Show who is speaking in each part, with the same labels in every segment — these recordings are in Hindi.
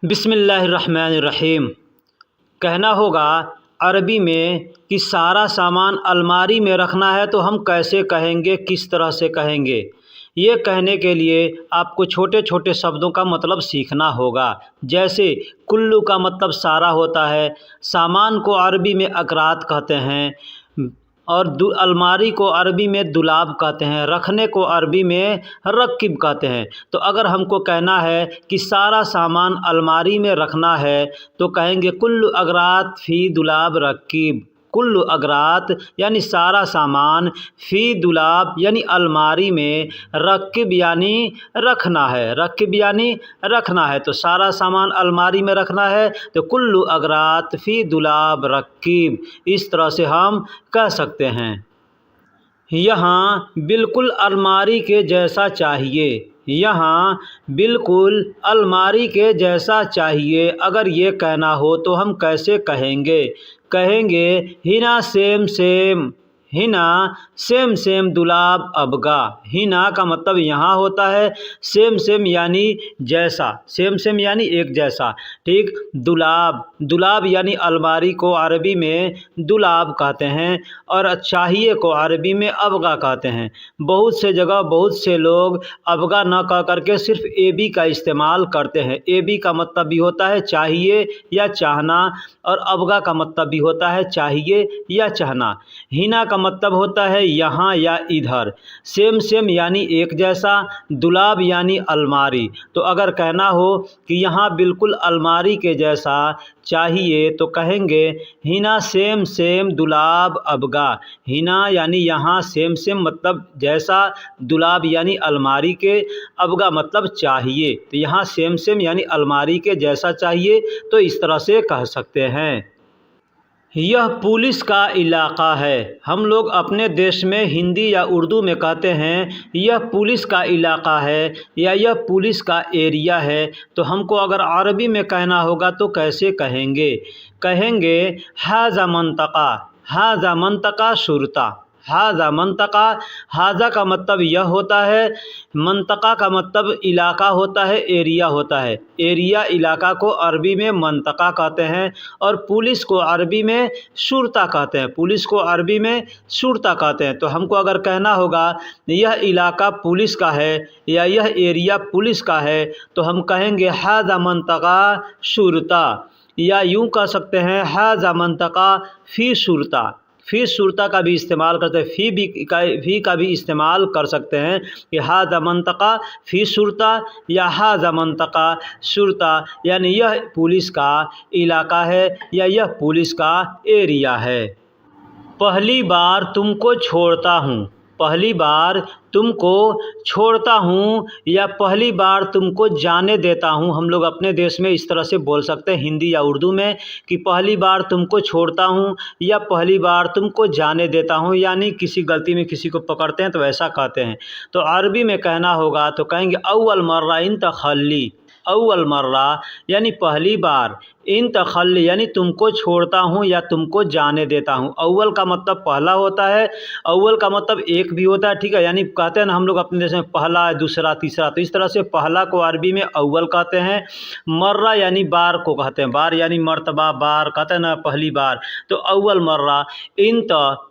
Speaker 1: बिस्मिल्लाहिर्रहमानिर्रहीम। कहना होगा अरबी में कि सारा सामान अलमारी में रखना है तो हम कैसे कहेंगे, किस तरह से कहेंगे। ये कहने के लिए आपको छोटे छोटे शब्दों का मतलब सीखना होगा। जैसे कुल्लू का मतलब सारा होता है, सामान को अरबी में अकरात कहते हैं और अलमारी को अरबी में दुलाब कहते हैं, रखने को अरबी में रकीब कहते हैं। तो अगर हमको कहना है कि सारा सामान अलमारी में रखना है तो कहेंगे कुल्लु अगरात फ़ी दुलाब रकीब। कुल्लु अगरात यानी सारा सामान, फ़ी दुलाब यानी अलमारी में, रकीब यानी रखना है, रकीब यानी रखना है। तो सारा सामान अलमारी में रखना है तो कुल्लु अगरात फ़ी दुलाब रकीब, इस तरह से हम कह सकते हैं। यहाँ बिल्कुल अलमारी के जैसा चाहिए, यहाँ बिल्कुल अलमारी के जैसा चाहिए। अगर ये कहना हो तो हम कैसे कहेंगे। कहेंगे हिना सेम सेम, हिना सेम सेम दुलाब अबगा। हिना का मतलब यहाँ होता है, सेम सेम यानी जैसा, सेम सेम यानी एक जैसा, ठीक। दुलाब, दुलाब यानी अलमारी को अरबी में दुलाब कहते हैं और चाहिए को अरबी में अबगा कहते हैं। बहुत से जगह बहुत से लोग अबगा न कह करके सिर्फ एबी का इस्तेमाल करते हैं। एबी का मतलब भी होता है चाहिए या चाहना और अबगा का मतलब भी होता है चाहिए या चाहना। हिना का मतलब होता है यहाँ या इधर। सेम सेम यानी एक जैसा, दुलाब यानी अलमारी। तो अगर कहना हो कि यहाँ बिल्कुल अलमारी के जैसा चाहिए तो कहेंगे हिना सेम सेम दुलाब अबगा। हिना यानी यहाँ, सेम सेम मतलब जैसा, दुलाब यानी अलमारी के, अबगा मतलब चाहिए। तो यहाँ सेम सेम यानी अलमारी के जैसा चाहिए, तो इस तरह से कह सकते हैं। यह पुलिस का इलाका है। हम लोग अपने देश में हिंदी या उर्दू में कहते हैं यह पुलिस का इलाका है या यह पुलिस का एरिया है। तो हमको अगर अरबी में कहना होगा तो कैसे कहेंगे। कहेंगे हाजा मंतका, हाजा मंतका शुरता। हाजा मंतका, हाजा का मतलब यह होता है, मंतका का मतलब इलाका होता है, एरिया होता है। एरिया इलाका को अरबी में मंतका कहते हैं और पुलिस को अरबी में शुरता कहते हैं। पुलिस को अरबी में शुरता कहते हैं। तो हमको अगर कहना होगा यह इलाका पुलिस का है या यह एरिया पुलिस का है तो हम कहेंगे हाजा मंतका शुरता, या यूँ कह सकते हैं हाजा मंतका फ़ी शुरता। फ़ी शुरता का भी इस्तेमाल करते हैं, फ़ी का भी इस्तेमाल कर सकते हैं कि हाजा मंतका फ़ी शुरता या हाजा मंतका शुरता, यानी यह पुलिस का इलाका है या यह पुलिस का एरिया है। पहली बार तुमको छोड़ता हूँ, पहली बार तुमको छोड़ता हूँ या पहली बार तुमको जाने देता हूँ। हम लोग अपने देश में इस तरह से बोल सकते हैं हिंदी या उर्दू में कि पहली बार तुमको छोड़ता हूँ या पहली बार तुमको जाने देता हूँ, यानी किसी गलती में किसी को पकड़ते हैं तो ऐसा कहते हैं। तो अरबी में कहना होगा तो कहेंगे अव्वल मर्रा इन तखल्ली। अव्वल मर्रा यानी पहली बार, इन तखल्ली यानी तुमको छोड़ता हूँ या तुमको जाने देता हूँ। अव्वल का मतलब पहला होता है, अव्वल का मतलब एक भी होता है, ठीक है। यानी कहते हैं ना हम लोग अपने देश में पहला, दूसरा, तीसरा, तो इस तरह से पहला को अरबी में अव्वल कहते हैं। मर्रा यानी बार को कहते हैं, बार यानी मर्तबा, बार कहते हैं ना पहली बार। तो अव्वल मर्रा।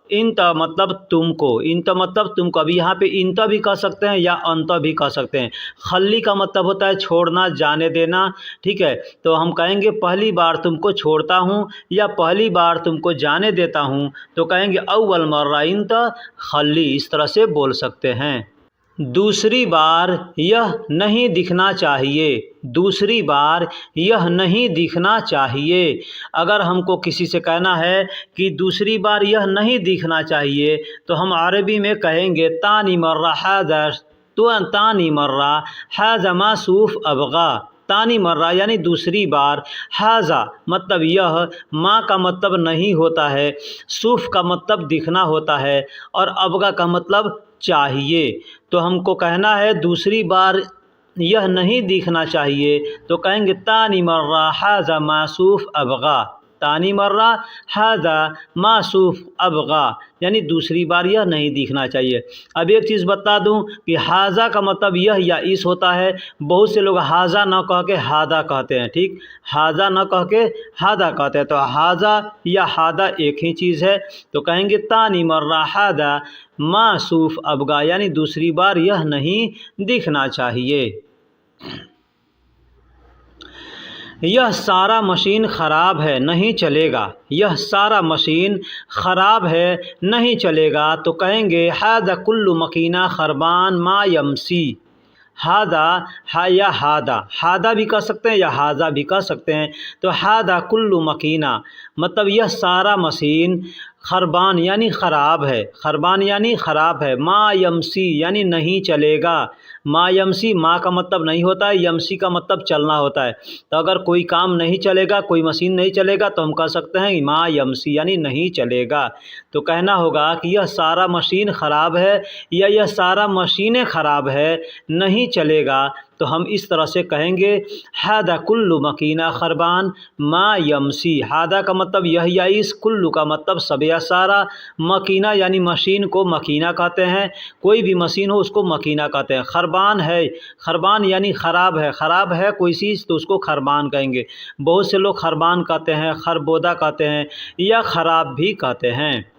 Speaker 1: इंत मतलब तुमको, इंत मतलब तुमको। अभी यहाँ पे इंत भी कह सकते हैं या अंत भी कह सकते हैं। खल्ली का मतलब होता है छोड़ना, जाने देना, ठीक है। तो हम कहेंगे पहली बार तुमको छोड़ता हूँ या पहली बार तुमको जाने देता हूँ तो कहेंगे अव्वल मर्रा इंत खल्ली, इस तरह से बोल सकते हैं। दूसरी बार यह नहीं दिखना चाहिए, दूसरी बार यह नहीं दिखना चाहिए। अगर हमको किसी से कहना है कि दूसरी बार यह नहीं दिखना चाहिए तो हम अरबी में कहेंगे तानी मर्रा हाजा, तो तानी मर्रा हाजा मासूफ अबगा। तानी मर्रा यानी दूसरी बार, हाजा मतलब यह, माँ का मतलब नहीं होता है, सूफ का मतलब दिखना होता है और अबगा का मतलब चाहिए। तो हमको कहना है दूसरी बार यह नहीं दिखना चाहिए तो कहेंगे तानी मर्रा हाजा मासूफ अबगा। तानी मर्रा हादा मासूफ अबगा, यानी दूसरी बार यह नहीं दिखना चाहिए। अब एक चीज़ बता दूं कि हाजा का मतलब यह या इस होता है। बहुत से लोग हाजा न कह के हादा कहते हैं, ठीक, हाजा न कह के हादा कहते हैं। तो हाजा या हादा एक ही चीज़ है। तो कहेंगे तानी मर्रा हादा मासूफ अबगा, यानी दूसरी बार यह नहीं दिखना चाहिए। यह सारा मशीन ख़राब है, नहीं चलेगा। यह सारा मशीन ख़राब है, नहीं चलेगा। तो कहेंगे हादा कुल्लु मकीना खरबान मा यमसी। हादा या हादा भी कह सकते हैं या हाजा भी कह सकते हैं। तो हादा कुल्लु मकीना मतलब यह सारा मशीन खरबान यानी ख़राब है, खरबान यानी ख़राब है। मा यमसी यानी नहीं चलेगा। मा यमसी, मा का मतलब नहीं होता है, यमसी का मतलब चलना होता है। तो अगर कोई काम नहीं चलेगा, कोई मशीन नहीं चलेगा, तो हम कह सकते हैं मा यमसी यानी नहीं चलेगा। तो कहना होगा कि यह सारा मशीन ख़राब है या यह सारा मशीनें ख़राब है, नहीं चलेगा। तो हम इस तरह से कहेंगे हादा कुल्लु मकीना खरबान मा यमसी। हादा का मतलब यह या इस, कुल्लु का मतलब सब या सारा, मकीना यानी मशीन को मकीना कहते हैं। कोई भी मशीन हो उसको मकीना कहते हैं। खरबान है, खरबान यानी ख़राब है, ख़राब है कोई चीज़ तो उसको खरबान कहेंगे। बहुत से लोग खरबान कहते हैं, खरबोदा कहते हैं या ख़राब भी कहते हैं।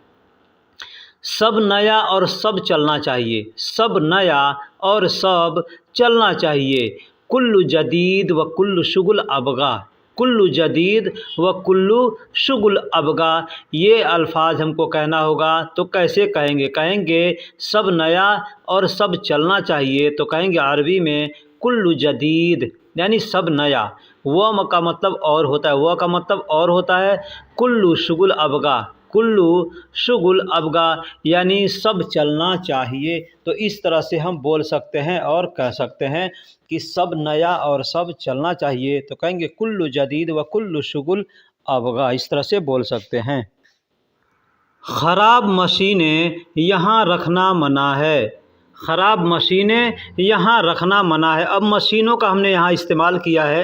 Speaker 1: सब नया और सब चलना चाहिए, सब नया और सब चलना चाहिए। कुल्लु जदीद व कुल्लु शुगुल अबगा, कुल्लु जदीद व कुल्लु शुगुल अबगा, ये अल्फाज हमको कहना होगा। तो कैसे कहेंगे? कहेंगे सब नया और सब चलना चाहिए। तो कहेंगे अरबी में कुल्लु जदीद यानी सब नया, व का मतलब और होता है, व का मतलब और होता है। कुल्लु शुगुल अबगा, कुल्लु शुगुल अबगा यानी सब चलना चाहिए। तो इस तरह से हम बोल सकते हैं और कह सकते हैं कि सब नया और सब चलना चाहिए। तो कहेंगे कुल्लु जदीद व कुल्लु शुगुल अबगा, इस तरह से बोल सकते हैं। ख़राब मशीनें यहाँ रखना मना है, ख़राब मशीनें यहाँ रखना मना है। अब मशीनों का हमने यहाँ इस्तेमाल किया है।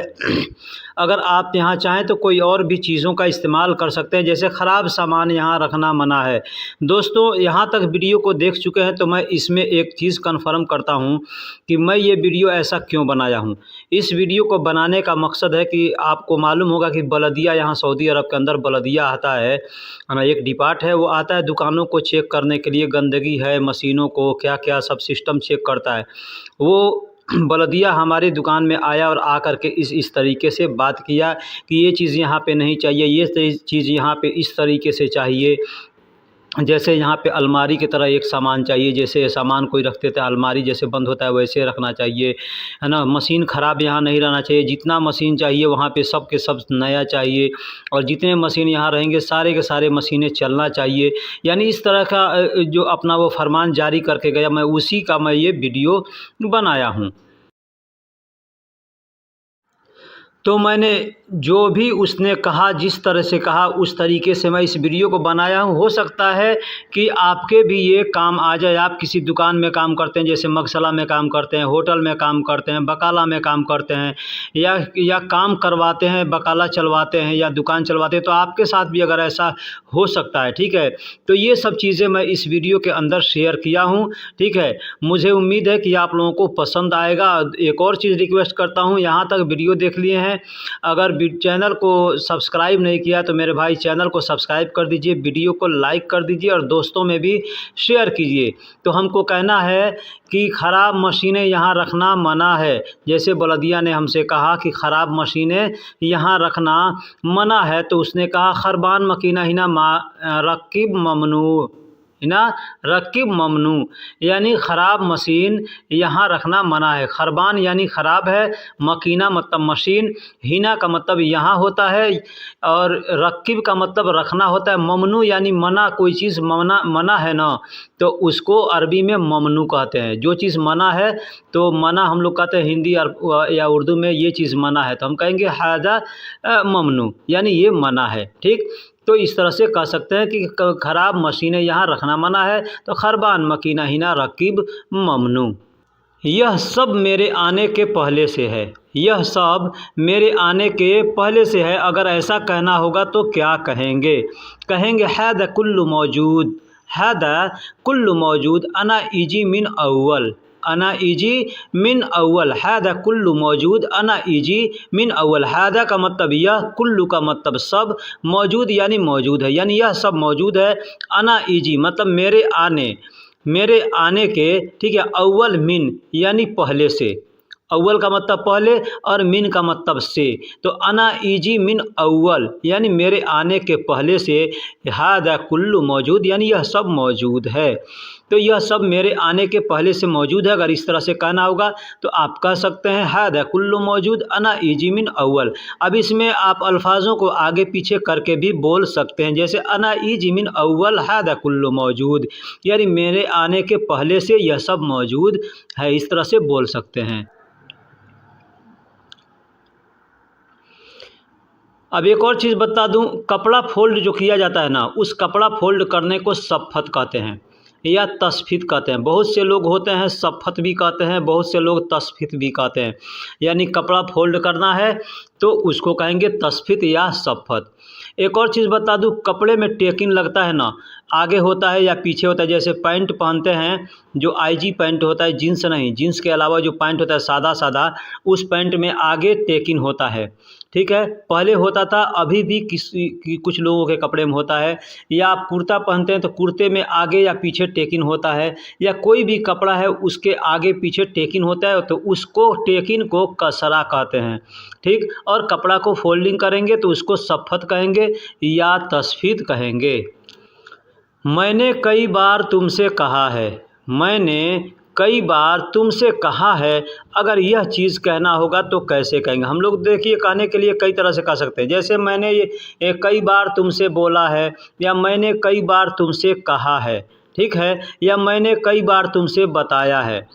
Speaker 1: अगर आप यहाँ चाहें तो कोई और भी चीज़ों का इस्तेमाल कर सकते हैं, जैसे ख़राब सामान यहाँ रखना मना है। दोस्तों यहाँ तक वीडियो को देख चुके हैं तो मैं इसमें एक चीज़ कन्फर्म करता हूँ कि मैं ये वीडियो ऐसा क्यों बनाया हूँ। इस वीडियो को बनाने का मकसद है कि आपको मालूम होगा कि बलदिया, यहाँ सऊदी अरब के अंदर बलदिया आता है ना, एक डिपार्ट है, वो आता है दुकानों को चेक करने के लिए, गंदगी है, मशीनों को क्या क्या सब सिस्टम चेक करता है। वो बलदिया हमारी दुकान में आया और आकर के इस तरीके से बात किया कि ये चीज़ यहाँ पे नहीं चाहिए, ये चीज़ यहाँ पे इस तरीके से चाहिए। जैसे यहाँ पे अलमारी की तरह एक सामान चाहिए, जैसे सामान कोई रखते थे अलमारी जैसे बंद होता है वैसे रखना चाहिए, है ना। मशीन ख़राब यहाँ नहीं रहना चाहिए, जितना मशीन चाहिए वहाँ पे सब के सब नया चाहिए, और जितने मशीन यहाँ रहेंगे सारे के सारे मशीनें चलना चाहिए। यानी इस तरह का जो अपना वो फरमान जारी करके गया, मैं उसी का मैं ये वीडियो बनाया हूँ। तो मैंने जो भी उसने कहा, जिस तरह से कहा उस तरीके से मैं इस वीडियो को बनाया हूँ। हो सकता है कि आपके भी ये काम आ जाए। आप किसी दुकान में काम करते हैं, जैसे मगसला में काम करते हैं, होटल में काम करते हैं, बकाला में काम करते हैं, या काम करवाते हैं, बकाला चलवाते हैं या दुकान चलवाते हैं, तो आपके साथ भी अगर ऐसा हो सकता है, ठीक है। तो ये सब चीज़ें मैं इस वीडियो के अंदर शेयर किया हूँ, ठीक है। मुझे उम्मीद है कि आप लोगों को पसंद आएगा। एक और चीज़ रिक्वेस्ट करता हूँ, यहाँ तक वीडियो देख लिए हैं, अगर चैनल को सब्सक्राइब नहीं किया तो मेरे भाई चैनल को सब्सक्राइब कर दीजिए, वीडियो को लाइक कर दीजिए और दोस्तों में भी शेयर कीजिए। तो हमको कहना है कि ख़राब मशीनें यहाँ रखना मना है। जैसे बलदिया ने हमसे कहा कि ख़राब मशीनें यहाँ रखना मना है, तो उसने कहा खरबान मकीना हिना रकीब ममनू, ना रकीब ममनू, यानी ख़राब मशीन यहाँ रखना मना है। खरबान यानी ख़राब है, मकीना मतलब मशीन, हिना का मतलब यहाँ होता है, और रकीब का मतलब रखना होता है। ममनू यानी मना, कोई चीज़ मना है ना, तो उसको अरबी में ममनू कहते हैं। जो चीज़ मना है तो मना हम लोग कहते हैं हिंदी या उर्दू में, ये चीज़ मना है तो हम कहेंगे हादा ममनू, यानी ये मना है, ठीक। तो इस तरह से कह सकते हैं कि ख़राब मशीनें यहाँ रखना मना है, तो खरबान मकीना हिना रकीब ममनू। यह सब मेरे आने के पहले से है, यह सब मेरे आने के पहले से है। अगर ऐसा कहना होगा तो क्या कहेंगे? कहेंगे हैदा कुल्लु मौजूद, हैदा कुल्लु मौजूद, अना इजी मिन अव्वल, अना इजी मिन अव्वल, हैदा कुल्लु मौजूद, अना इजी मिन अव्वल। हैदा का मतलब यह, कुल्लु का मतलब सब, मौजूद यानी मौजूद है, यानी यह सब मौजूद है। अना इजी मतलब मेरे आने के, ठीक है। अव्वल मिन यानी पहले से, अव्वल का मतलब पहले और मिन का मतलब से, तो अना इजी मिन अव्वल यानी मेरे आने के पहले से, हादा कुल्लु मौजूद यानी यह सब मौजूद है। तो यह सब मेरे आने के पहले से मौजूद है। अगर इस तरह से कहना होगा तो आप कह सकते हैं हादा कुल्लु मौजूद, अना इजी मिन अव्वल। अब इसमें आप अल्फाजों को आगे पीछे करके भी बोल सकते हैं, जैसे अना इजी मिन अव्वल हादा कुल्लु मौजूद, यानी मेरे आने के पहले से यह सब मौजूद है। इस तरह से बोल सकते हैं। अब एक और चीज़ बता दूं, कपड़ा फोल्ड जो किया जाता है ना, उस कपड़ा फोल्ड करने को सफ़त कहते हैं या तसफीत कहते हैं। बहुत से लोग होते हैं सफ़त भी कहते हैं, बहुत से लोग तसफीत भी कहते हैं। यानी कपड़ा फोल्ड करना है तो उसको कहेंगे तसफीत या सफ़त। एक और चीज़ बता दूं, कपड़े में टेकिन लगता है ना, आगे होता है या पीछे होता है। जैसे पैंट पहनते हैं, जो आईजी पैंट होता है, जीन्स नहीं, जीन्स के अलावा जो पैंट होता है सादा सादा, उस पैंट में आगे टेकिन होता है, ठीक है। पहले होता था, अभी भी कुछ लोगों के कपड़े में होता है। या आप कुर्ता पहनते हैं तो कुर्ते में आगे या पीछे टेकिन होता है, या कोई भी कपड़ा है उसके आगे पीछे टेकिन होता है, तो उसको टेकिन को कसरा कहते हैं, ठीक। और कपड़ा को फोल्डिंग करेंगे तो उसको सफ़त कहेंगे या तसफीत कहेंगे। मैंने कई बार तुमसे कहा है, मैंने कई बार तुमसे कहा है, अगर यह चीज़ कहना होगा तो कैसे कहेंगे? हम लोग देखिए कहने के लिए कई तरह से कह सकते हैं, जैसे मैंने ये कई बार तुमसे बोला है, या मैंने कई बार तुमसे कहा है, ठीक है, या मैंने कई बार तुमसे बताया है।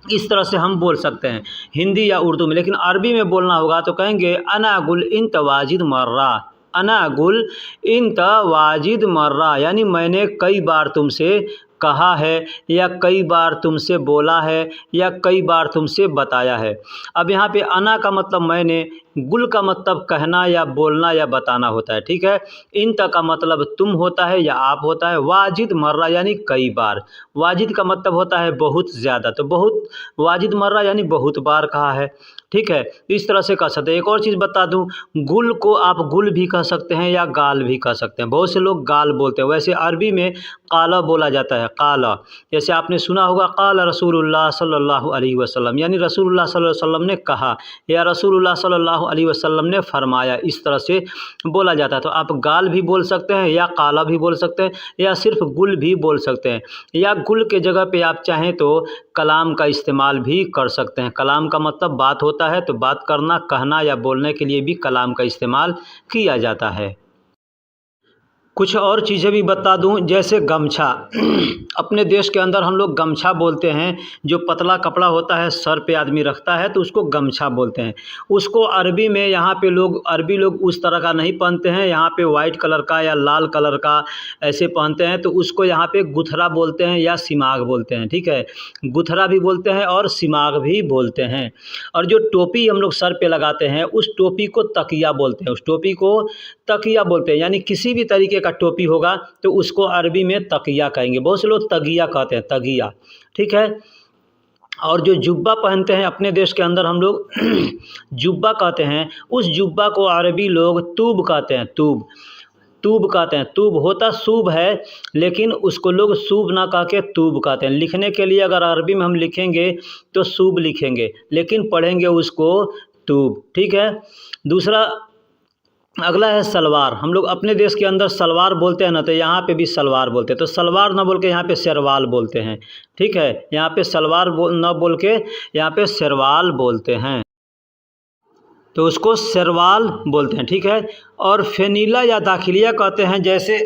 Speaker 1: इस तरह से हम बोल सकते हैं हिंदी या उर्दू में। लेकिन अरबी में बोलना होगा तो कहेंगे अना गुल इंत वाजिद मर्रा, अना गुल इंत वाजिद मर्रा, यानी मैंने कई बार तुमसे कहा है, या कई बार तुमसे बोला है, या कई बार तुमसे बताया है। अब यहाँ पे अना का मतलब मैंने, गुल का मतलब कहना या बोलना या बताना होता है, ठीक है। इंत का मतलब तुम होता है या आप होता है। वाजिद मर्रा यानी कई बार, वाजिद का मतलब होता है बहुत ज़्यादा, तो बहुत, वाजिद मर्रा यानी बहुत बार कहा है, ठीक है। इस तरह से कह सकते हैं। एक और चीज़ बता दूं, गुल को आप गुल भी कह सकते हैं या गाल भी कह सकते हैं। बहुत से लोग गाल बोलते हैं, वैसे अरबी में काला बोला जाता है, काला। जैसे आपने सुना होगा काला रसूलुल्लाह सल्लल्लाहु अलैहि वसल्लम, यानी रसूलुल्लाह सल्लल्लाहु अलैहि वसल्लम ने कहा, या रसूलुल्लाह सल्लल्लाहु अलैहि वसल्लम ने फरमाया, इस तरह से बोला जाता है। तो आप गाल भी बोल सकते हैं, या काला भी बोल सकते हैं, या सिर्फ गुल भी बोल सकते हैं, या गुल के जगह पे आप चाहें तो कलाम का इस्तेमाल भी कर सकते हैं। कलाम का मतलब बात होता है, तो बात करना, कहना या बोलने के लिए भी कलाम का इस्तेमाल किया जाता है। कुछ और चीज़ें भी बता दूं, जैसे गमछा। अपने देश के अंदर हम लोग गमछा बोलते हैं, जो पतला कपड़ा होता है सर पे आदमी रखता है, तो उसको गमछा बोलते हैं। उसको अरबी में, यहाँ पे लोग, अरबी लोग उस तरह का नहीं पहनते हैं, यहाँ पे वाइट कलर का या लाल कलर का ऐसे पहनते हैं, तो उसको यहाँ पे गुथरा बोलते हैं या सिमाग बोलते हैं, ठीक है। गुथरा भी बोलते हैं और सिमाग भी बोलते हैं। और जो टोपी हम लोग सर पे लगाते हैं, उस टोपी को तकिया बोलते हैं, उस टोपी को तकिया बोलते हैं। यानी किसी भी तरीके का टोपी होगा तो उसको अरबी में तकिया कहेंगे। बहुत से लोग तगिया कहते हैं, तगिया, ठीक है। और जो जुब्बा पहनते हैं अपने देश के अंदर हम लोग जुब्बा कहते हैं, उस जुब्बा को अरबी लोग तूब कहते हैं, तूब, तूब कहते हैं। तूब होता सूब है, लेकिन उसको लोग सूब ना कह के तूब कहते हैं। लिखने के लिए अगर अरबी में हम लिखेंगे तो सूब लिखेंगे, लेकिन पढ़ेंगे उसको तूब, ठीक है। दूसरा, अगला है सलवार। हम लोग अपने देश के अंदर सलवार बोलते हैं ना, तो यहाँ पे भी सलवार बोलते हैं। तो सलवार ना बोल के यहाँ पे शेरवाल बोलते हैं, ठीक है। यहाँ पे सलवार ना बोल के यहाँ पे शेरवाल बोलते हैं, तो उसको शेरवाल बोलते हैं, ठीक है। और फेनीला या दाखिलिया कहते हैं। जैसे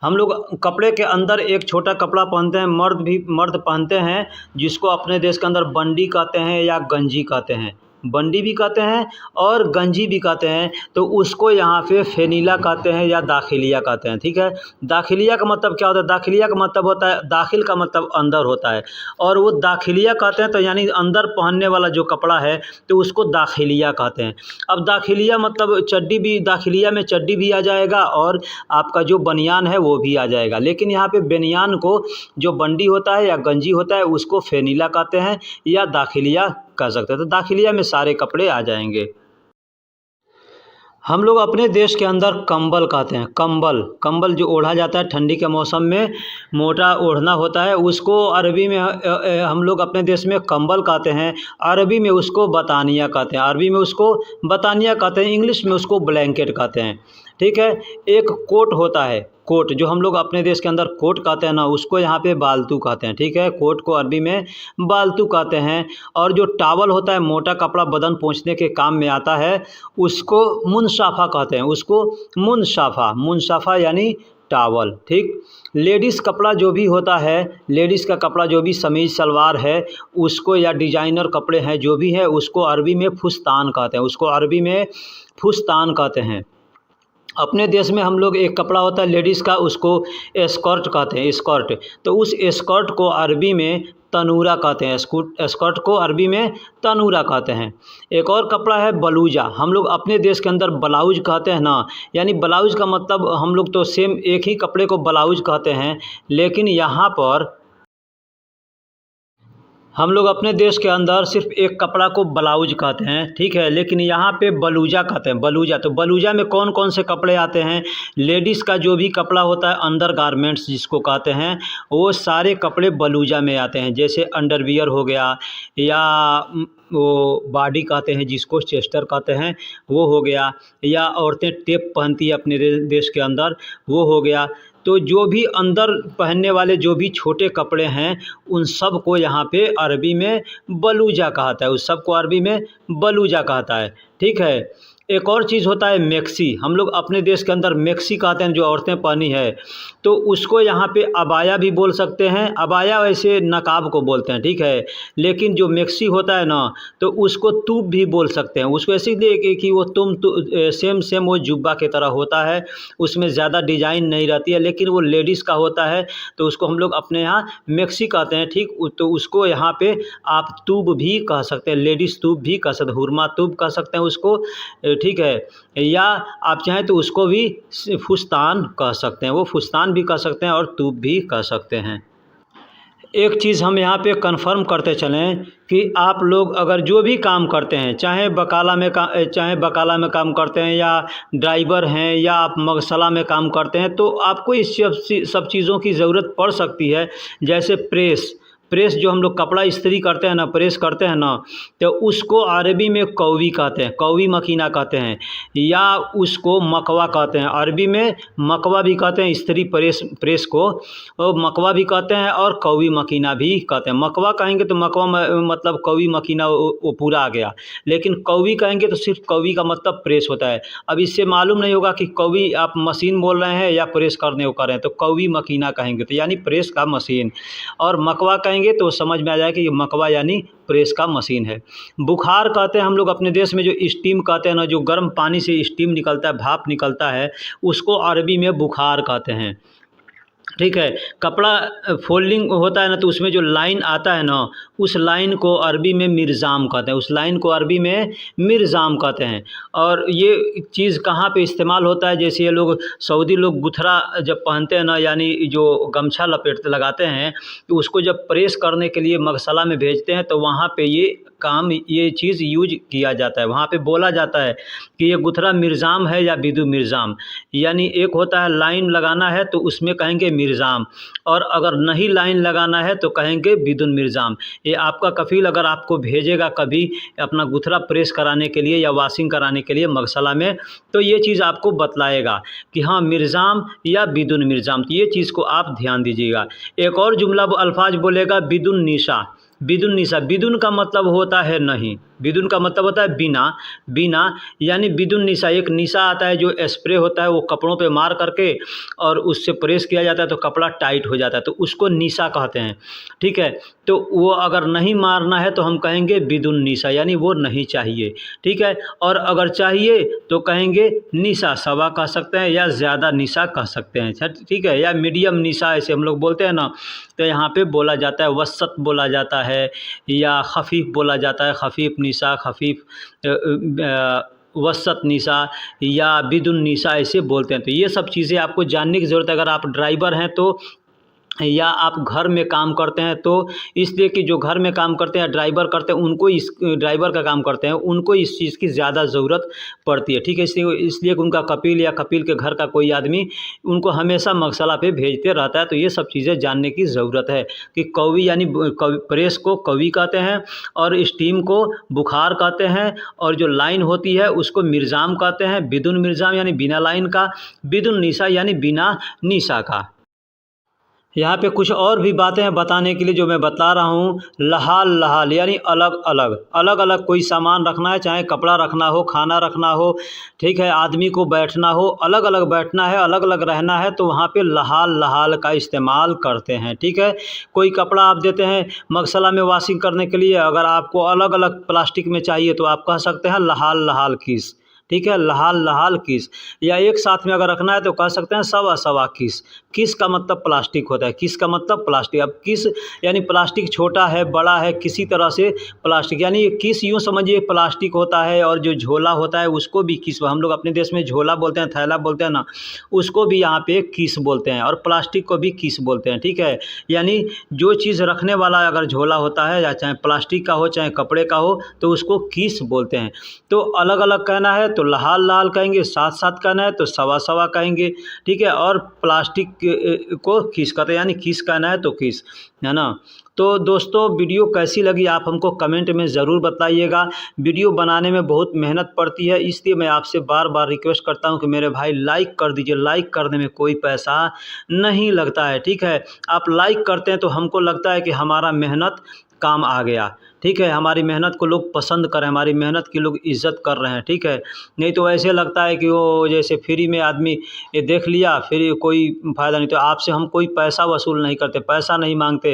Speaker 1: हम लोग कपड़े के अंदर एक छोटा कपड़ा पहनते हैं, मर्द पहनते हैं, जिसको अपने देश के अंदर बंडी कहते हैं या गंजी कहते हैं। बंडी भी कहते हैं और गंजी भी कहते हैं, तो उसको यहाँ पे फेनीला कहते हैं या दाखिलिया कहते हैं। ठीक है, दाखिलिया का मतलब क्या होता है? दाखिलिया का मतलब होता है, दाखिल का मतलब अंदर होता है, और वो दाखिलिया कहते हैं तो यानी अंदर पहनने वाला जो कपड़ा है तो उसको दाखिलिया कहते हैं। अब दाखिलिया मतलब चड्डी भी, दाखिलिया में चड्डी भी आ जाएगा और आपका जो बनियान है वो भी आ जाएगा, लेकिन यहाँ पे बनियान को जो बंडी होता है या गंजी होता है उसको फेनीला कहते हैं या दाखिलिया कह सकते हैं। तो दाखिलिया में सारे कपड़े आ जाएंगे। हम लोग अपने देश के अंदर कंबल कहते हैं, कंबल, कंबल जो ओढ़ा जाता है ठंडी के मौसम में, मोटा ओढ़ना होता है, उसको अरबी में हम लोग अपने देश में कंबल कहते हैं, अरबी में उसको बतानिया कहते हैं, अरबी में उसको बतानिया कहते हैं, इंग्लिश में उसको ब्लैंकेट कहते हैं। ठीक है, एक कोट होता है, कोट जो हम लोग अपने देश के अंदर कोट कहते हैं ना, उसको यहाँ पे बालतू कहते हैं। ठीक है, कोट को अरबी में बालतू कहते हैं। और जो टावल होता है, मोटा कपड़ा बदन पोंछने के काम में आता है, उसको मुनसाफ़ा कहते हैं, उसको मुनसाफ़ा, मुनसाफ़ा यानी टावल। ठीक, लेडीज़ कपड़ा जो भी होता है, लेडीज़ का कपड़ा जो भी समीज़ सलवार है उसको, या डिजाइनर कपड़े हैं जो भी है, उसको अरबी में फुस्तान कहते हैं, उसको अरबी में फुस्तान कहते हैं। अपने देश में हम लोग एक कपड़ा होता है लेडीज़ का, उसको स्कर्ट कहते हैं, स्कर्ट, तो उस स्कर्ट को अरबी में तनूरा कहते हैं, स्कर्ट को अरबी में तनूरा कहते हैं। एक और कपड़ा है बलूजा, हम लोग अपने देश के अंदर ब्लाउज कहते हैं ना, यानी ब्लाउज का मतलब हम लोग तो सेम एक ही कपड़े को ब्लाउज कहते हैं, लेकिन यहाँ पर हम लोग अपने देश के अंदर सिर्फ एक कपड़ा को ब्लाउज कहते हैं। ठीक है, लेकिन यहाँ पे बलूजा कहते हैं, बलूजा। तो बलूजा में कौन कौन से कपड़े आते हैं? लेडीज़ का जो भी कपड़ा होता है, अंडर गारमेंट्स जिसको कहते हैं, वो सारे कपड़े बलूजा में आते हैं। जैसे अंडरवियर हो गया, या वो बॉडी कहते हैं जिसको चेस्टर कहते हैं, वो हो गया, या औरतें टेप पहनती है अपने देश के अंदर, वो हो गया। तो जो भी अंदर पहनने वाले जो भी छोटे कपड़े हैं, उन सब को यहाँ पे अरबी में बलूजा कहता है, उस सब को अरबी में बलूजा कहता है। ठीक है, एक और चीज़ होता है मैक्सी, हम लोग अपने देश के अंदर मैक्सी कहते हैं जो औरतें पहनी है, तो उसको यहाँ पे अबाया भी बोल सकते हैं, अबाया वैसे नकाब को बोलते हैं। ठीक है, लेकिन जो मैक्सी होता है ना, तो उसको तूब भी बोल सकते हैं, उसको ऐसे देखिए कि वो सेम सेम वो जुब्बा की तरह होता है, उसमें ज़्यादा डिजाइन नहीं रहती है, लेकिन वो लेडीज़ का होता है, तो उसको हम लोग अपने यहाँ मैक्सी कहते हैं। ठीक, तो उसको यहाँ पे आप तूब भी कह सकते हैं, लेडीज़ तूब भी कह सकते हैं, हुरमा तूब कह सकते हैं उसको। ठीक है, या आप चाहें तो उसको भी फुस्तान कह सकते हैं, वो फुस्तान भी कह सकते हैं और तूब भी कह सकते हैं। एक चीज़ हम यहाँ पे कंफर्म करते चलें कि आप लोग अगर जो भी काम करते हैं, चाहे बकाला में काम करते हैं, या ड्राइवर हैं, या आप मगसला में काम करते हैं, तो आपको इस सब चीज़ों की ज़रूरत पड़ सकती है। जैसे प्रेस जो हम लोग कपड़ा इस्त्री करते हैं ना, प्रेस करते हैं ना, तो उसको अरबी में कौवी कहते हैं, कौवी मकीना कहते हैं, या उसको मकवा कहते हैं, अरबी में मकवा भी कहते हैं, इस्त्री प्रेस को मकवा भी कहते हैं और कौवी मकीना भी कहते हैं। मकवा कहेंगे तो मकवा मतलब कौवी मकीना वो पूरा आ गया, लेकिन कौवी कहेंगे तो सिर्फ कौवी का मतलब प्रेस होता है। अब इससे मालूम नहीं होगा कि कौवी आप मशीन बोल रहे हैं या प्रेस करने को कर रहे हैं, तो कौवी मकीना कहेंगे तो यानी प्रेस का मशीन, और मकवा कहेंगे तो समझ में आ जाएगा कि ये मकवा यानी प्रेस का मशीन है। बुखार कहते हैं हम लोग अपने देश में, जो स्टीम कहते हैं ना, जो गर्म पानी से स्टीम निकलता है, भाप निकलता है, उसको अरबी में बुखार कहते हैं। ठीक है, कपड़ा फोल्डिंग होता है ना, तो उसमें जो लाइन आता है ना, उस लाइन को अरबी में मिर्ज़ाम कहते हैं, उस लाइन को अरबी में मिर्ज़ाम कहते हैं। और ये चीज़ कहाँ पे इस्तेमाल होता है? जैसे ये लोग सऊदी लोग गुथरा जब पहनते हैं ना, यानी जो गमछा लपेटते लगाते हैं, तो उसको जब प्रेस करने के लिए मगसला में भेजते हैं, तो वहाँ पे ये चीज़ यूज किया जाता है, वहाँ पे बोला जाता है कि ये गुथरा मिर्ज़ाम है या बिदु मिर्ज़ाम, यानी एक होता है लाइन लगाना है तो उसमें कहेंगे मिर्ज़ाम, और अगर नहीं लाइन लगाना है तो कहेंगे बिदुन मिर्ज़ाम। ये आपका कफ़ील अगर आपको भेजेगा कभी अपना गुथरा प्रेस कराने के लिए या वॉशिंग कराने के लिए मगसला में, तो ये चीज़ आपको बतलाएगा कि हाँ मिर्ज़ाम या बिदुन मिर्ज़ाम, तो ये चीज़ को आप ध्यान दीजिएगा। एक और जुमला अल्फाज बोलेगा बिदुन निशा, बिदुन निशा, बिदुन का मतलब होता है नहीं, बिदुन का मतलब होता है बिना, बिना यानी बिदुन निशा, एक निशा आता है जो स्प्रे होता है, वो कपड़ों पे मार करके और उससे प्रेस किया जाता है तो कपड़ा टाइट हो जाता है, तो उसको निशा कहते हैं। ठीक है, तो वो अगर नहीं मारना है तो हम कहेंगे बिदुन निशा, यानी वो नहीं चाहिए। ठीक है, और अगर चाहिए तो कहेंगे निशा सवा कह सकते हैं या ज़्यादा निशा कह सकते हैं। ठीक है, या मीडियम निशा ऐसे हम लोग बोलते हैं ना, तो यहाँ पे बोला जाता है वसत बोला जाता है या खफीफ बोला जाता है, खफीफ निशा, खफीफ वसत निशा या बिदुन निशा ऐसे बोलते हैं। तो ये सब चीज़ें आपको जानने की ज़रूरत है। अगर आप ड्राइवर हैं तो, या आप घर में काम करते हैं तो, इसलिए कि जो घर में काम करते हैं ड्राइवर करते हैं उनको, इस ड्राइवर का काम करते हैं उनको इस चीज़ की ज़्यादा ज़रूरत पड़ती है। ठीक है, इसलिए कि उनका कपिल या कपिल के घर का कोई आदमी उनको हमेशा मगसला पे भेजते रहता है। तो ये सब चीज़ें जानने की ज़रूरत है कि कवी यानी प्रेस को कवी कहते हैं, और स्टीम को बुखार कहते हैं, और जो लाइन होती है उसको मिर्जाम कहते हैं। बिदुन मिर्जाम यानी बिना लाइन का, बिदुन निशा यानी बिना निशा का। यहाँ पे कुछ और भी बातें हैं बताने के लिए जो मैं बता रहा हूँ। लहाल, लहाल यानी अलग अलग, अलग अलग कोई सामान रखना है, चाहे कपड़ा रखना हो, खाना रखना हो, ठीक है, आदमी को बैठना हो, अलग अलग बैठना है, अलग अलग रहना है, तो वहाँ पे लहाल, लहाल का इस्तेमाल करते हैं। ठीक है, कोई कपड़ा आप देते हैं मगसला में वॉशिंग करने के लिए, अगर आपको अलग अलग प्लास्टिक में चाहिए तो आप कह सकते हैं लहाल, लहाल किस। ठीक है, लहाल, लहाल किस। या एक साथ में अगर रखना है तो कह सकते हैं सवा, सवा किस। किस का मतलब प्लास्टिक होता है, किस का मतलब प्लास्टिक। अब किस यानी प्लास्टिक छोटा है, बड़ा है, किसी तरह से प्लास्टिक, यानी ये किस यूँ समझिए प्लास्टिक होता है, और जो झोला होता है उसको भी किस, हम लोग अपने देश में झोला बोलते हैं, थैला बोलते हैं ना, उसको भी यहाँ पे किस बोलते हैं, और प्लास्टिक को भी किस बोलते हैं। ठीक है, यानी जो चीज़ रखने वाला अगर झोला होता है, या चाहे प्लास्टिक का हो चाहे कपड़े का हो, तो उसको किस बोलते हैं। तो अलग अलग कहना है तो लहाल, लहाल कहेंगे, साथ साथ कहना है तो सवा, सवा कहेंगे। ठीक है, और प्लास्टिक को किस कहते हैं, यानी किस कहना है तो किस, है ना। तो दोस्तों वीडियो कैसी लगी आप हमको कमेंट में ज़रूर बताइएगा। वीडियो बनाने में बहुत मेहनत पड़ती है, इसलिए मैं आपसे बार बार रिक्वेस्ट करता हूं कि मेरे भाई लाइक कर दीजिए। लाइक करने में कोई पैसा नहीं लगता है। ठीक है, आप लाइक करते हैं तो हमको लगता है कि हमारा मेहनत काम आ गया। ठीक है, हमारी मेहनत को लोग पसंद करें, हमारी मेहनत की लोग इज़्ज़त कर रहे हैं। ठीक है, नहीं तो ऐसे लगता है कि वो जैसे फ्री में आदमी ये देख लिया, फिर कोई फ़ायदा नहीं। तो आपसे हम कोई पैसा वसूल नहीं करते, पैसा नहीं मांगते।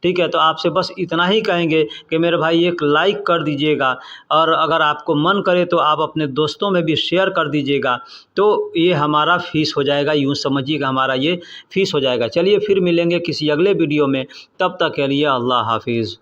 Speaker 1: ठीक है, तो आपसे बस इतना ही कहेंगे कि मेरे भाई एक लाइक कर दीजिएगा, और अगर आपको मन करे तो आप अपने दोस्तों में भी शेयर कर दीजिएगा। तो ये हमारा फ़ीस हो जाएगा, यूँ समझिएगा हमारा ये फ़ीस हो जाएगा। चलिए फिर मिलेंगे किसी अगले वीडियो में, तब तक के लिए अल्लाह हाफिज़।